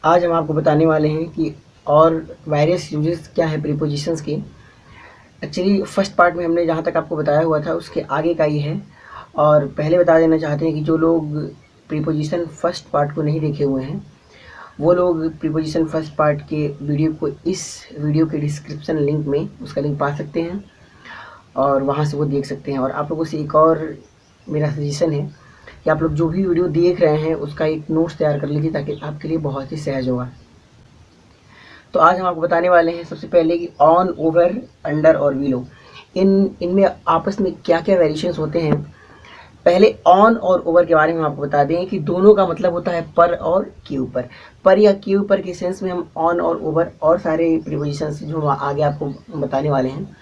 आज हम आपको बताने वाले हैं कि और वेरियस यूजेस क्या है प्रीपोजिशंस के। एक्चुअली फर्स्ट पार्ट में हमने जहाँ तक आपको बताया हुआ था उसके आगे का ही है। और पहले बता देना चाहते हैं कि जो लोग प्रीपोजिशन फर्स्ट पार्ट को नहीं देखे हुए हैं वो लोग प्रीपोजिशन फर्स्ट पार्ट के वीडियो को इस वीडियो के डिस्क्रिप्शन लिंक में उसका लिंक पा सकते हैं और वहाँ से वो देख सकते हैं। और आप लोगों से एक और मेरा सजेशन है कि आप लोग जो भी वीडियो देख रहे हैं उसका एक नोट्स तैयार कर लीजिए ताकि आपके लिए बहुत ही सहज होगा। तो आज हम आपको बताने वाले हैं सबसे पहले कि ऑन, ओवर, अंडर और बिलो इनमें आपस में क्या क्या वेरिएशंस होते हैं। पहले ऑन और ओवर के बारे में हम आपको बता दें कि दोनों का मतलब होता है पर और के ऊपर। पर या के ऊपर के सेंस में हम ऑन और ओवर और सारे प्रीपोजिशंस जो हम आगे आपको बताने वाले हैं।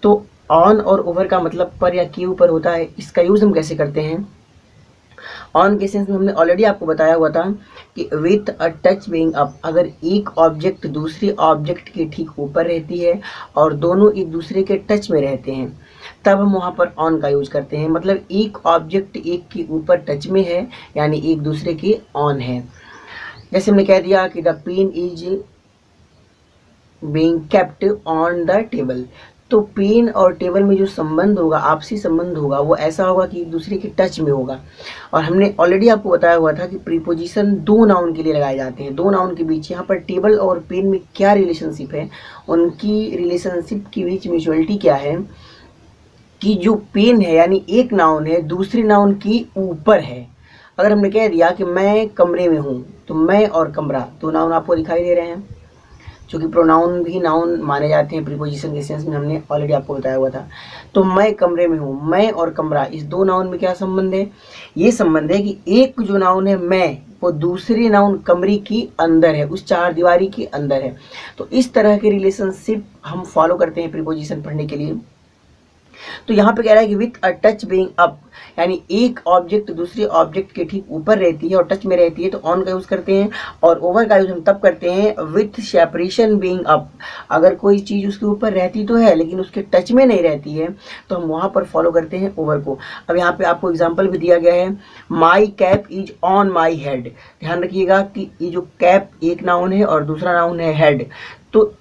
तो ऑन और ओवर का मतलब पर या के ऊपर होता है। इसका यूज़ हम कैसे करते हैं? ऑन के सेंस में हमने ऑलरेडी आपको बताया हुआ था कि with a touch being up, अगर एक ऑब्जेक्ट दूसरे ऑब्जेक्ट के ठीक ऊपर रहती है और दोनों एक दूसरे के टच में रहते हैं तब हम वहाँ पर ऑन का यूज करते हैं। मतलब एक ऑब्जेक्ट एक के ऊपर टच में है यानी एक दूसरे के ऑन है। जैसे हमने कह दिया कि the pen is being kept on the table. तो पेन और टेबल में जो संबंध होगा, आपसी संबंध होगा, वो ऐसा होगा कि एक दूसरे के टच में होगा। और हमने ऑलरेडी आपको बताया हुआ था कि प्रीपोजिशन दो नाउन के लिए लगाए जाते हैं। दो नाउन के बीच यहाँ पर टेबल और पेन में क्या रिलेशनशिप है, उनकी रिलेशनशिप के बीच म्यूचुअलिटी क्या है कि जो पेन है यानी एक नाउन है दूसरे नाउन के ऊपर है। अगर हमने कह दिया कि मैं कमरे में हूँ तो मैं और कमरा दो नाउन आपको दिखाई दे रहे हैं, क्योंकि प्रोनाउन भी नाउन माने जाते हैं प्रीपोजिशन के सेंस में, हमने ऑलरेडी आपको बताया हुआ था। तो मैं कमरे में हूँ, मैं और कमरा, इस दो नाउन में क्या संबंध है? ये संबंध है कि एक जो नाउन है मैं वो दूसरे नाउन कमरे की अंदर है, उस चार दीवारी के अंदर है। तो इस तरह के रिलेशनशिप हम फॉलो करते हैं प्रीपोजिशन पढ़ने के लिए। तो यहाँ पे कह रहा है कि with a touch being up, यानी एक ऑब्जेक्ट दूसरे ऑब्जेक्ट के ठीक ऊपर रहती है और टच में रहती है तो ऑन का यूज करते हैं। और ओवर का यूज हम तब करते हैं विथ सेपरेशन बीइंग अप। अगर कोई चीज उसके ऊपर रहती तो है लेकिन उसके टच में नहीं रहती है तो हम वहां पर फॉलो करते हैं ओवर को। अब यहाँ पे आपको एग्जाम्पल भी दिया गया है, माई cap is on my head. ध्यान रखिएगा कि ये जो कैप एक नाउन है और दूसरा नाउन है हेड। तो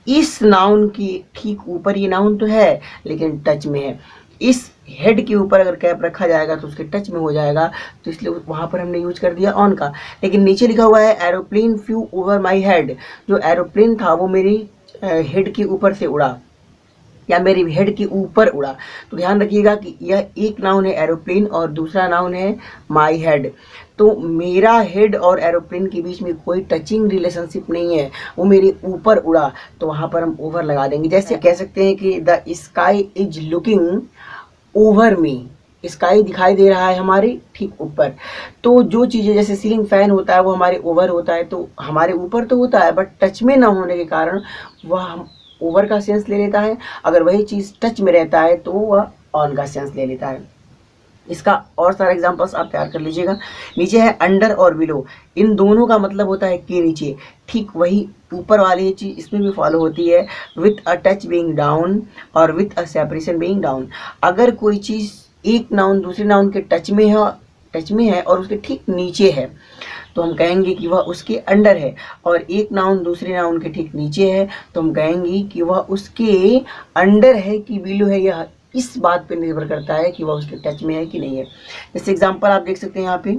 इस नाउन की ठीक ऊपर ये नाउन तो है लेकिन टच में है। इस हेड के ऊपर अगर कैप रखा जाएगा तो उसके टच में हो जाएगा, तो इसलिए वहां पर हमने यूज कर दिया ऑन का। लेकिन नीचे लिखा हुआ है aeroplane few over my head. जो एरोप्लेन था वो मेरी हेड के ऊपर से उड़ा या मेरी हेड के ऊपर उड़ा। तो ध्यान रखिएगा कि यह एक नाउन है एरोप्लेन और दूसरा नाउन है माई हेड। तो मेरा हेड और एरोप्लेन के बीच में कोई टचिंग रिलेशनशिप नहीं है, वो मेरे ऊपर उड़ा, तो वहां पर हम ओवर लगा देंगे। जैसे कह सकते हैं कि the sky is looking over me, sky दिखाई दे रहा है हमारे ठीक ऊपर। तो जो चीज़ें जैसे सीलिंग फैन होता है वो हमारे ओवर होता है, तो हमारे ऊपर तो होता है बट टच में ना होने के कारण वह हम ओवर का सेंस ले लेता है। अगर वही चीज़ टच में रहता है तो वह ऑन का सेंस ले लेता है। इसका और सारा एग्जांपल्स आप तैयार कर लीजिएगा। नीचे है अंडर और बिलो, इन दोनों का मतलब होता है के नीचे। ठीक वही ऊपर वाली चीज इसमें भी फॉलो होती है, with a touch being down और with a separation being down. अगर कोई चीज एक नाउन दूसरे नाउन के टच में है और उसके ठीक नीचे है तो हम कहेंगे कि वह उसके अंडर है। और एक नाउन दूसरे नाउन के ठीक नीचे है तो हम कहेंगे कि वह उसके अंडर है कि बिलो है। यह इस बात पे निर्भर करता है कि वह उसके टच में है कि नहीं है। जैसे एग्जांपल आप देख सकते हैं, यहाँ पे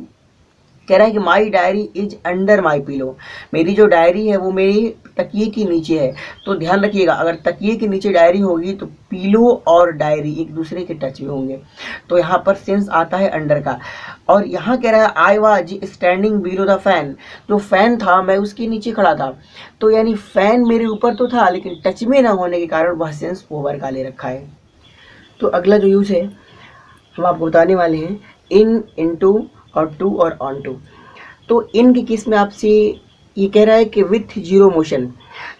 कह रहा है कि my diary is under my pillow. मेरी जो डायरी है वो मेरी तकिए के नीचे है। तो ध्यान रखिएगा, अगर तकिए के नीचे डायरी होगी तो पिलो और डायरी एक दूसरे के टच में होंगे, तो यहाँ पर सेंस आता है अंडर का। और यहाँ कह रहा है I was standing below the fan, जो फैन था मैं उसके नीचे खड़ा था। तो यानी फैन मेरे ऊपर तो था लेकिन टच में ना होने के कारण वह सेंस ओवर का ले रखा है। तो अगला जो यूज है हम आपको बताने वाले हैं इन, इनटू और टू और ऑन टू। तो इन के केस में आपसे ये कह रहा है कि विथ जीरो मोशन।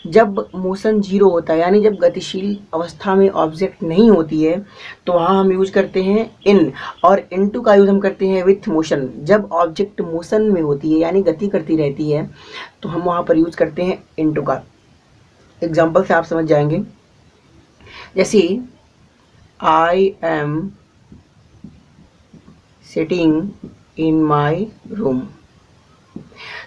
जब मोशन जीरो होता है यानी जब गतिशील अवस्था में ऑब्जेक्ट नहीं होती है तो वहाँ हम यूज करते हैं इन। और इनटू का यूज हम करते हैं विथ मोशन। जब ऑब्जेक्ट मोशन में होती है यानी गति करती रहती है तो हम वहाँ पर यूज करते हैं इनटू का। एग्जाम्पल से आप समझ जाएंगे। जैसे I am sitting in my room,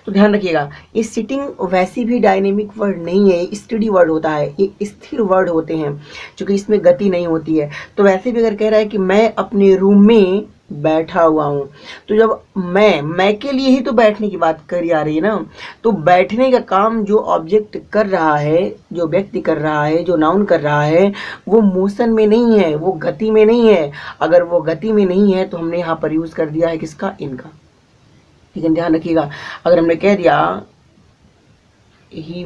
तो ध्यान रखिएगा, ये सिटिंग वैसी भी डायनेमिक वर्ड नहीं है, स्टडी वर्ड होता है, ये स्थिर वर्ड होते हैं क्योंकि इसमें गति नहीं होती है। तो वैसे भी अगर कह रहा है कि मैं अपने रूम में बैठा हुआ हूँ, तो जब मैं के लिए ही तो बैठने की बात करी आ रही है ना। तो बैठने का काम जो ऑब्जेक्ट कर रहा है, जो व्यक्ति कर रहा है, जो नाउन कर रहा है, वो मोशन में नहीं है, वो गति में नहीं है। अगर वो गति में नहीं है तो हमने यहाँ पर यूज़ कर दिया है किसका, इनका। ठीक है, ध्यान रखिएगा। अगर हमने कह दिया he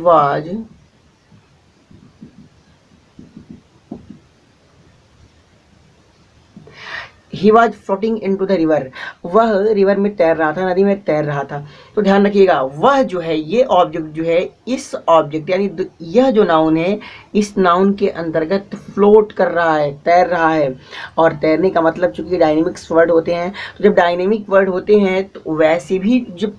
was floating into the river, वह रिवर में तैर रहा था, नदी में तैर रहा था। तो ध्यान रखिएगा, वह जो है, ये ऑब्जेक्ट जो है, इस ऑब्जेक्ट यानी यह जो नाउन है, इस नाउन के अंतर्गत फ्लोट कर रहा है, तैर रहा है। और तैरने का मतलब, चूंकि डायनेमिक्स वर्ड होते हैं, तो जब डायनेमिक वर्ड होते हैं तो वैसे भी जब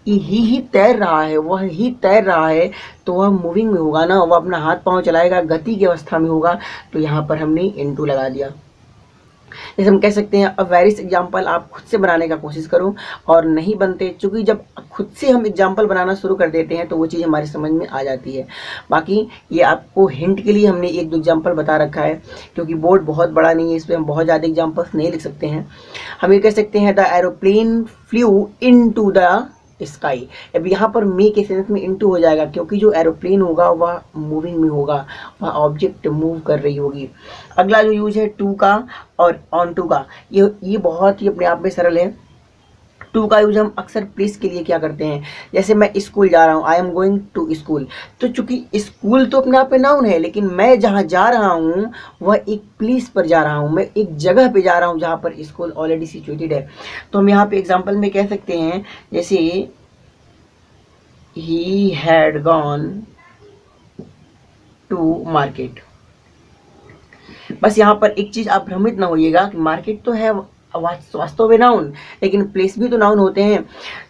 ही तैर रहा है, वह ही तैर रहा है, तो वह मूविंग में होगा ना, वह अपना हाथ पांव चलाएगा, गति की अवस्था में होगा। तो यहाँ पर हमने इनटू लगा दिया। जैसे हम कह सकते हैं, अब वेरियस एग्जाम्पल आप खुद से बनाने का कोशिश करो, और नहीं बनते, क्योंकि जब खुद से हम एग्जाम्पल बनाना शुरू कर देते हैं तो वो चीज़ हमारी समझ में आ जाती है। बाकी ये आपको हिंट के लिए हमने एक दो एग्जाम्पल बता रखा है, क्योंकि बोर्ड बहुत बड़ा नहीं है, इस पर हम बहुत ज़्यादा एग्जाम्पल्स नहीं लिख सकते हैं। हम ये कह सकते हैं, the aeroplane flu into the sky. अब यहाँ पर मे के सेंस में इनटू हो जाएगा, क्योंकि जो एरोप्लेन होगा वह मूविंग में होगा, वह ऑब्जेक्ट मूव कर रही होगी। अगला जो यूज है टू का और ऑन टू का, ये बहुत ही अपने आप में सरल है। टू का यूज हम अक्सर प्लेस के लिए क्या करते हैं, जैसे मैं स्कूल जा रहा हूँ, I am going to school. तो चूंकि स्कूल तो अपने आप में नाउन है, लेकिन मैं जहाँ जा रहा हूँ वह एक प्लेस पर जा रहा हूँ, मैं एक जगह पे जा रहा हूँ जहाँ पर स्कूल ऑलरेडी सिचुएटेड है। तो हम यहाँ पे एग्जाम्पल में कह सकते हैं, जैसे he had gone to market. बस यहाँ पर एक चीज आप भ्रमित ना होइएगा कि मार्केट तो है वास्तव में नाउन, लेकिन प्लेस भी तो नाउन होते हैं।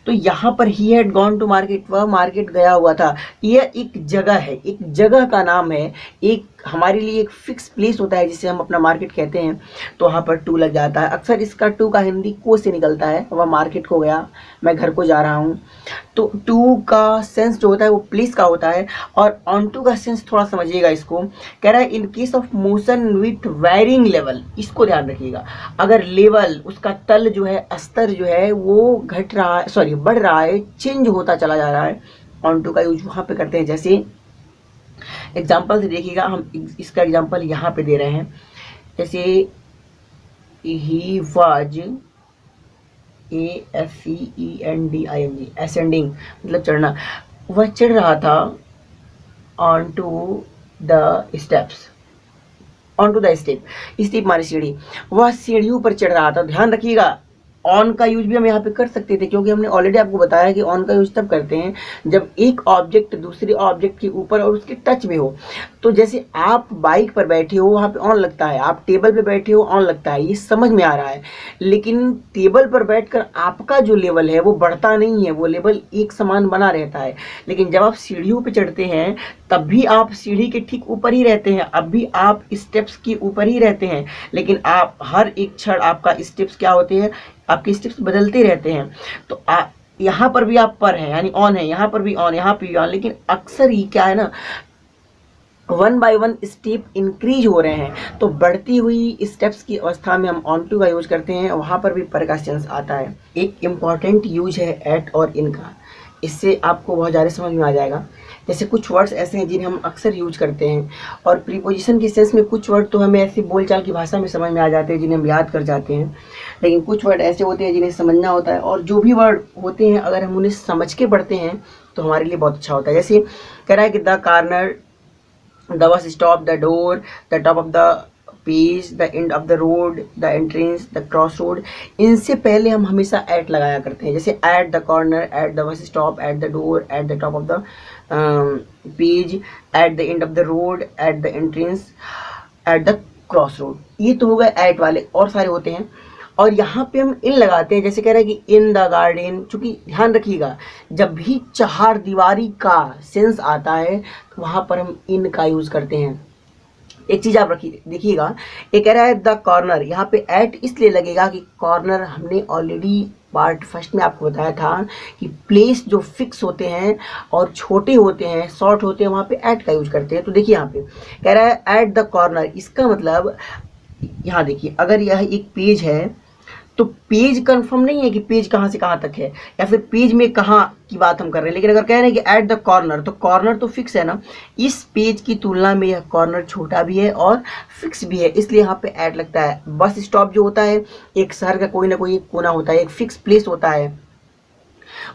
तो यहाँ पर he had gone to market, वह मार्केट गया हुआ था, यह एक जगह है, एक जगह का नाम है, एक हमारे लिए एक फिक्स प्लेस होता है जिसे हम अपना मार्केट कहते हैं। तो वहाँ पर टू लग जाता है। अक्सर इसका टू का हिंदी को से निकलता है, वह मार्केट को गया, मैं घर को जा रहा हूँ। तो टू का सेंस जो होता है वो प्लेस का होता है। और ऑन टू का सेंस थोड़ा समझिएगा, इसको कह रहा है in case of motion with varying level. इसको ध्यान रखिएगा, अगर लेवल, उसका तल जो है, स्तर जो है, वो घट रहा है, सॉरी बढ़ रहा है, चेंज होता चला जा रहा है, ऑन टू का यूज वहाँ पे करते हैं। जैसे एग्जाम्पल से देखिएगा, हम इसका एग्जाम्पल यहाँ पे दे रहे हैं। जैसे ही वाज ASCENDING, असेंडिंग मतलब चढ़ना, वह चढ़ रहा था on to the steps, on to the step मानी सीढ़ी, वह सीढ़ियों पर चढ़ रहा था। ध्यान रखिएगा, ऑन का यूज भी हम यहाँ पे कर सकते थे, क्योंकि हमने ऑलरेडी आपको बताया कि ऑन का यूज तब करते हैं जब एक ऑब्जेक्ट दूसरे ऑब्जेक्ट के ऊपर और उसके टच में हो। तो जैसे आप बाइक पर बैठे हो, वहाँ पे ऑन लगता है, आप टेबल पे बैठे हो, ऑन लगता है, ये समझ में आ रहा है। लेकिन टेबल पर बैठकर आपका जो लेवल है वो बढ़ता नहीं है, वो लेवल एक समान बना रहता है। लेकिन जब आप सीढ़ियों पे चढ़ते हैं तब भी आप सीढ़ी के ठीक ऊपर ही रहते हैं, अब भी आप स्टेप्स के ऊपर ही रहते हैं, लेकिन आप हर एक क्षण आपका स्टेप्स क्या होते हैं, आपके स्टेप्स बदलते रहते हैं। तो यहाँ पर भी आप पर हैं, यानी ऑन है, यहाँ पर भी ऑन, यहाँ पर भी ऑन, लेकिन अक्सर ही क्या है ना, one by one step increase हो रहे हैं। तो बढ़ती हुई स्टेप्स की अवस्था में हम ऑन टू का यूज करते हैं, वहाँ पर भी पर का सेंस आता है। एक इम्पॉर्टेंट यूज है एट और इन का, इससे आपको बहुत ज़्यादा समझ में आ जाएगा। जैसे कुछ वर्ड्स ऐसे हैं जिन्हें हम अक्सर यूज करते हैं, और प्रीपोजिशन के सेंस में कुछ वर्ड तो हमें ऐसी बोलचाल की भाषा में समझ में आ जाते हैं जिन्हें हम याद कर जाते हैं, लेकिन कुछ वर्ड ऐसे होते हैं जिन्हें समझना होता है। और जो भी वर्ड होते हैं अगर हम उन्हें समझ के पढ़ते हैं तो हमारे लिए बहुत अच्छा होता है। जैसे कह रहा है कि the corner, the bus stop, the door, the top of the page, the end of the road, the entrance, the crossroad, इनसे पहले हम हमेशा at लगाया करते हैं। जैसे at the corner, at the bus stop, at the door, at the top of the page, at the end of the road, at the entrance, at the crossroad। ये तो हो गए at वाले, और सारे होते हैं। और यहाँ पे हम इन लगाते हैं, जैसे कह रहा है कि इन द गार्डन। चूंकि ध्यान रखिएगा, जब भी चार दीवारी का सेंस आता है तो वहाँ पर हम इन का यूज करते हैं। एक चीज आप रखिए, देखिएगा, ये कह रहा है द कॉर्नर, यहाँ पे एट इसलिए लगेगा कि कॉर्नर हमने ऑलरेडी पार्ट फर्स्ट में आपको बताया था कि प्लेस जो फिक्स होते हैं और छोटे होते हैं, शॉर्ट होते हैं, वहाँ पे एट का यूज करते हैं। तो देखिए यहाँ पे कह रहा है एट द कॉर्नर, इसका मतलब यहाँ देखिए अगर यह एक पेज है तो पेज कंफर्म नहीं है कि पेज कहाँ से कहाँ तक है या फिर पेज में कहाँ की बात हम कर रहे हैं, लेकिन अगर कह रहे हैं कि एट द कॉर्नर, तो कॉर्नर तो फिक्स है ना, इस पेज की तुलना में यह कॉर्नर छोटा भी है और फिक्स भी है, इसलिए यहाँ पे एट लगता है। बस स्टॉप जो होता है, एक शहर का कोई ना कोई एक कोना होता है, एक फिक्स प्लेस होता है,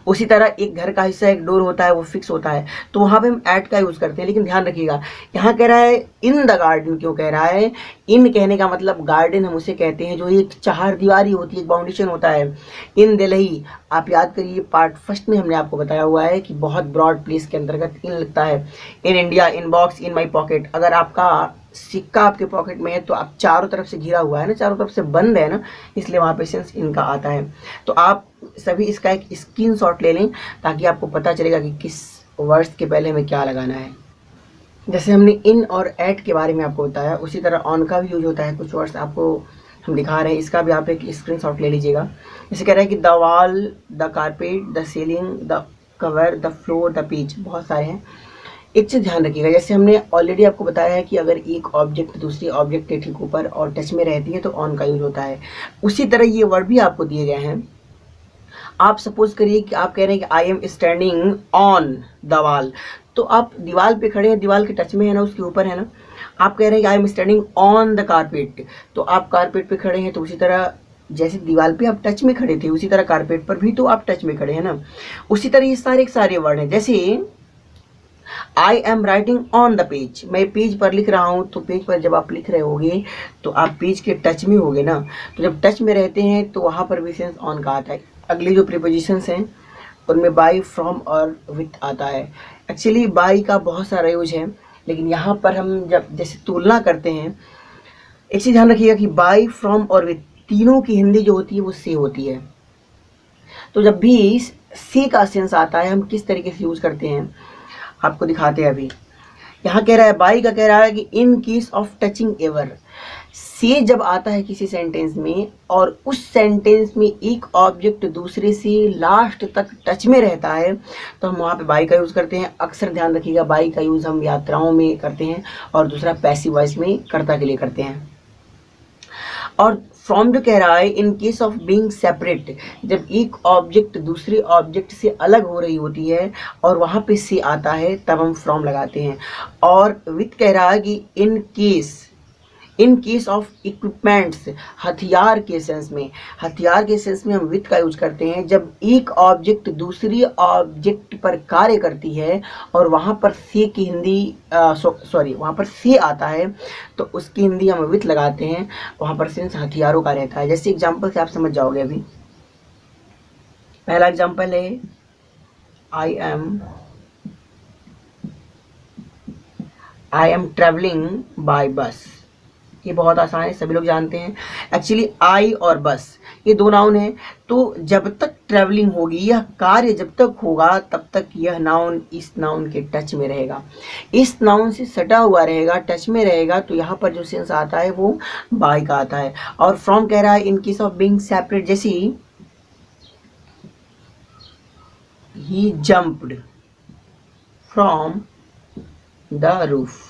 उसी तरह एक घर का हिस्सा, एक डोर होता है, वो फिक्स होता है, तो वहाँ पे हम एट का यूज़ करते हैं। लेकिन ध्यान रखिएगा यहाँ कह रहा है इन द गार्डन, क्यों कह रहा है इन, कहने का मतलब गार्डन हम उसे कहते हैं जो एक चार दीवारी होती है, एक बाउंडेशन होता है। इन दिल्ली, आप याद करिए पार्ट फर्स्ट में हमने आपको बताया हुआ है कि बहुत ब्रॉड प्लेस के अंतर्गत इन लगता है। In India, in box, in my pocket, अगर आपका सिक्का आपके पॉकेट में है तो आप चारों तरफ से घिरा हुआ है ना, चारों तरफ से बंद है ना, इसलिए वहाँ पे सेंस इनका आता है। तो आप सभी इसका एक स्क्रीनशॉट ले लें ताकि आपको पता चलेगा कि किस वर्ड्स के पहले हमें क्या लगाना है। जैसे हमने इन और एट के बारे में आपको बताया, उसी तरह ऑन का भी यूज होता है। कुछ वर्ड्स आपको हम दिखा रहे हैं, इसका भी आप एक स्क्रीनशॉट ले लीजिएगा। जैसे कह रहा है कि the wall, the carpet, the ceiling, the cover, the floor, the page, बहुत सारे हैं। एक चीज़ ध्यान रखिएगा, जैसे हमने ऑलरेडी आपको बताया है कि अगर एक ऑब्जेक्ट दूसरे ऑब्जेक्ट के ठीक ऊपर और टच में रहती है तो ऑन का यूज होता है। उसी तरह ये वर्ड भी आपको दिए गए हैं। आप सपोज करिए कि आप कह रहे हैं कि I am standing on the wall, तो आप दीवार पे खड़े हैं, दीवार के टच में है ना, उसके ऊपर है ना। आप कह रहे हैं कि I am standing on the carpet, तो आप कारपेट पे खड़े हैं, तो उसी तरह जैसे दीवार पे आप टच में खड़े थे उसी तरह कारपेट पर भी तो आप टच में खड़े हैं ना। उसी तरह ये सारे वर्ड हैं। जैसे I am writing on the page, मैं पेज पर लिख रहा हूँ, तो पेज पर जब आप लिख रहे होगे तो आप पेज के टच में होगे ना, तो जब टच में रहते हैं तो वहाँ पर भी सेंस ऑन का आता है। अगले जो प्रीपोजिशंस हैं उनमें बाई, फ्रॉम और विथ आता है। एक्चुअली बाई का बहुत सारा यूज है, लेकिन यहाँ पर हम जब जैसे तुलना करते हैं, एक चीज़ ध्यान रखिएगा कि बाई, फ्रॉम और विथ तीनों की हिंदी जो होती है वो से होती है। तो जब भी से का सेंस आता है हम किस तरीके से यूज़ करते हैं आपको दिखाते हैं। अभी यहाँ कह रहा है, बाई का कह रहा है कि इन केस ऑफ टचिंग एवर, से जब आता है किसी सेंटेंस में और उस सेंटेंस में एक ऑब्जेक्ट दूसरे से लास्ट तक टच में रहता है तो हम वहाँ पे बाई का यूज़ करते हैं। अक्सर ध्यान रखिएगा बाई का यूज़ हम यात्राओं में करते हैं और दूसरा पैसिव वॉइस में कर्ता के लिए करते हैं। और फ्रॉम जो कह रहा है in case of being separate, जब एक ऑब्जेक्ट दूसरे ऑब्जेक्ट से अलग हो रही होती है और वहाँ पे से आता है तब हम फ्रॉम लगाते हैं। और विथ कह रहा है कि इन केस ऑफ इक्विपमेंट्स, हथियार के सेंस में, हथियार के सेंस में हम विथ का यूज करते हैं जब एक ऑब्जेक्ट दूसरी ऑब्जेक्ट पर कार्य करती है और वहाँ पर से की हिंदी वहाँ पर से आता है तो उसकी हिंदी हम विथ लगाते हैं, वहाँ पर सेंस हथियारों का रहता है। जैसे एग्जाम्पल से आप समझ जाओगे। अभी पहला एग्जाम्पल है आई एम ट्रेवलिंग बाय बस, ये बहुत आसान है, सभी लोग जानते हैं। एक्चुअली आई और बस ये दो नाउन है, तो जब तक ट्रैवलिंग होगी, यह कार्य जब तक होगा तब तक यह नाउन इस नाउन के टच में रहेगा, इस नाउन से सटा हुआ रहेगा, टच में रहेगा, तो यहाँ पर जो सेंस आता है वो बाय का आता है। और फ्रॉम कह रहा है in case of being separate, जैसे ही जंप्ड फ्रॉम द रूफ,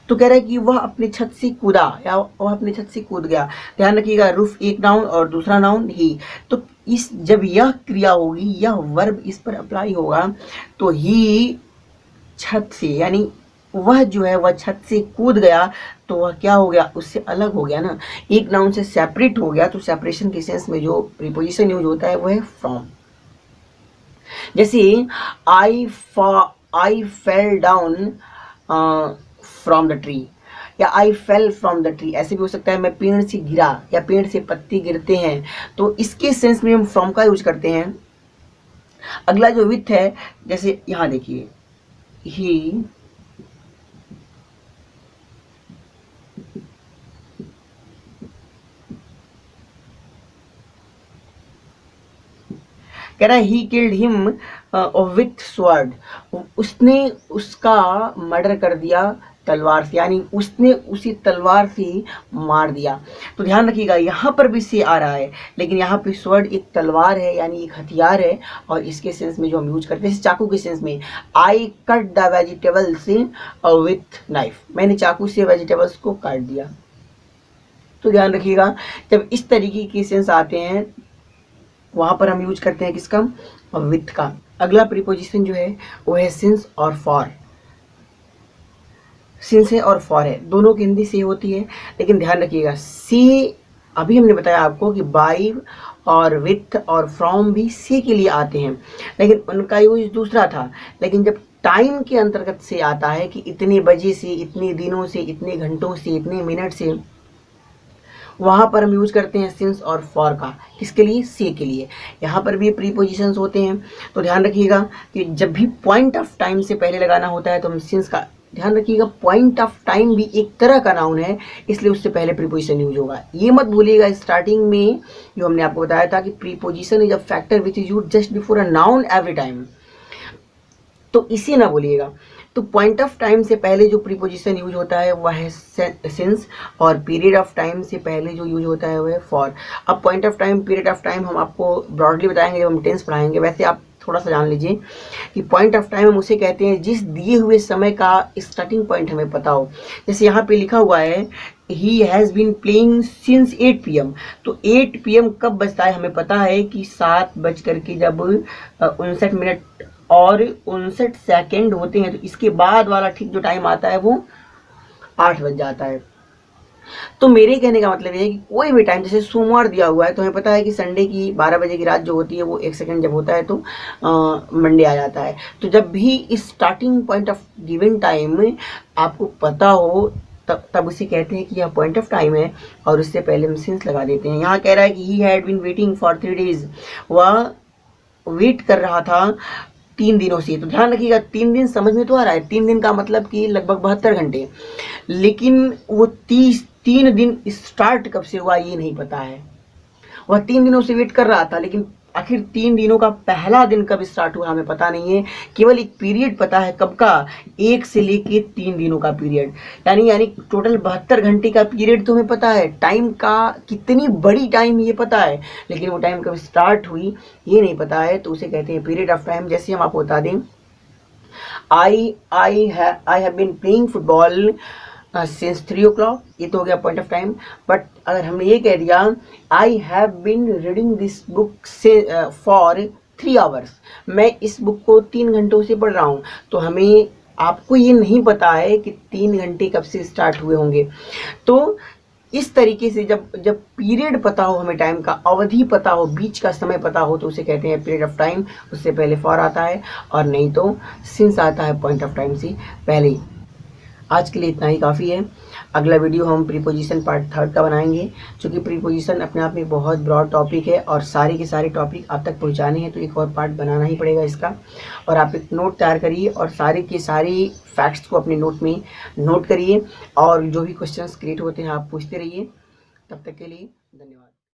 तो कह रहा है कि वह अपने छत से कूदा या वह अपने छत से कूद गया। ध्यान रखिएगा रूफ एक नाउन और दूसरा नाउन ही, तो इस जब यह क्रिया होगी, यह वर्ब इस पर अप्लाई होगा तो ही छत से, यानी वह जो है वह छत से कूद गया, तो वह क्या हो गया, उससे अलग हो गया ना, एक नाउन से सेपरेट हो गया। तो सेपरेशन के सेंस में जो प्रीपोजिशन यूज होता है वो है फ्रॉम। जैसे I fell down from the tree या I fell from the tree, ऐसे भी हो सकता है मैं पेड़ से गिरा या पेड़ से पत्ते गिरते हैं, तो इसके सेंस में हम फ्रॉम का यूज करते हैं। अगला जो विथ है, जैसे यहाँ देखिए ही कह रहा है he killed him with sword, उसने उसका मर्डर कर दिया तलवार से, यानी उसने उसी तलवार से मार दिया। तो ध्यान रखिएगा, यहाँ पर भी से आ रहा है, लेकिन यहाँ पे स्वॉर्ड एक तलवार है, यानी एक हथियार है, और इसके सेंस में जो हम यूज करते हैं चाकू के सेंस में, I cut the vegetables with knife, मैंने चाकू से वेजिटेबल्स को काट दिया। तो ध्यान रखिएगा, जब इस तरीके के सेंस आते हैं वहां पर हम यूज करते हैं किसका, विथ का। अगला प्रीपोजिशन जो है वो है सिंस और फॉर। सिंस है और फॉर है, दोनों की हिंदी से होती है, लेकिन ध्यान रखिएगा सी, अभी हमने बताया आपको कि बाय और विथ और फ्रॉम भी से के लिए आते हैं, लेकिन उनका यूज दूसरा था। लेकिन जब टाइम के अंतर्गत से आता है कि इतने बजे से, इतने दिनों से, इतने घंटों से, इतने मिनट से, वहाँ पर हम यूज करते हैं सिंस और फॉर का। किसके लिए, से के लिए। यहाँ पर भी प्रीपोजिशंस होते हैं, तो ध्यान रखिएगा कि जब भी पॉइंट ऑफ टाइम से पहले लगाना होता है तो हम सिंस का, ध्यान रखिएगा पॉइंट ऑफ टाइम भी एक तरह का नाउन है, इसलिए उससे पहले प्रीपोजिशन यूज होगा। ये मत भूलिएगा, स्टार्टिंग में जो हमने आपको बताया था कि preposition is a factor which is used just before a noun every time, तो इसे ना भूलिएगा। तो पॉइंट ऑफ टाइम से पहले जो प्रीपोजिशन यूज होता है वह है सिंस, और पीरियड ऑफ टाइम से पहले जो यूज होता है वह है फॉर। अब point of time, period of time हम आपको ब्रॉडली बताएंगे जब हम टेंस पढ़ाएंगे। वैसे आप थोड़ा सा जान लीजिए कि पॉइंट ऑफ टाइम हम उसे कहते हैं जिस दिए हुए समय का स्टार्टिंग पॉइंट हमें पता हो। जैसे यहाँ पे लिखा हुआ है he has been playing since 8 PM, तो 8 PM कब बजता है, हमें पता है कि 7:59 और 59 सेकेंड होते हैं, तो इसके बाद वाला ठीक जो टाइम आता है वो 8 बज जाता है। तो मेरे कहने का मतलब ये है कि कोई भी टाइम, जैसे सोमवार दिया हुआ है तो हमें पता है कि संडे की 12 बजे की रात जो होती है वो 1 सेकंड जब होता है तो मंडे आ जाता है। तो जब भी इस starting point of given time आपको पता हो तब उसे कहते हैं कि यह पॉइंट ऑफ टाइम है, और उससे पहले हम सिंस लगा देते हैं। यहाँ कह रहा है कि he had been waiting for 3 days, वह वेट कर रहा था 3 दिनों से। तो ध्यान रखिएगा 3 दिन समझ में तो आ रहा है, 3 दिन का मतलब कि लगभग 72 घंटे, लेकिन वो 3 दिन स्टार्ट कब से हुआ ये नहीं पता है। वह 3 दिनों से वेट कर रहा था, लेकिन आखिर 3 दिनों का पहला दिन कब स्टार्ट हुआ हमें पता नहीं है। केवल एक पीरियड पता है, कब का, 1 से लेके 3 दिनों का पीरियड, यानी टोटल 72 घंटे का पीरियड तो हमें पता है। टाइम का कितनी बड़ी टाइम ये पता है, लेकिन वो टाइम कब स्टार्ट हुई ये नहीं पता है, तो उसे कहते हैं पीरियड ऑफ टाइम। जैसे हम आपको बता दें, I have been playing football since 3 o'clock, ये तो हो गया पॉइंट ऑफ टाइम। बट अगर हमने ये कह दिया I have been reading this book से फॉर 3 hours, मैं इस बुक को 3 घंटों से पढ़ रहा हूँ, तो हमें, आपको ये नहीं पता है कि 3 घंटे कब से स्टार्ट हुए होंगे। तो इस तरीके से जब पीरियड पता हो, हमें टाइम का अवधि पता हो, बीच का समय पता हो, तो उसे कहते हैं पीरियड ऑफ टाइम। उससे पहले फॉर आता है, और नहीं तो सिंस आता है पॉइंट ऑफ टाइम से पहले। आज के लिए इतना ही काफ़ी है। अगला वीडियो हम प्रीपोजिशन पार्ट 3 का बनाएंगे, क्योंकि प्रीपोजिशन अपने आप में बहुत ब्रॉड टॉपिक है और सारे के सारे टॉपिक आप तक पहुंचाने हैं, तो एक और पार्ट बनाना ही पड़ेगा इसका। और आप एक नोट तैयार करिए और सारे के सारे फैक्ट्स को अपने नोट में नोट करिए, और जो भी क्वेश्चंस क्रिएट होते हैं आप पूछते रहिए। तब तक के लिए धन्यवाद।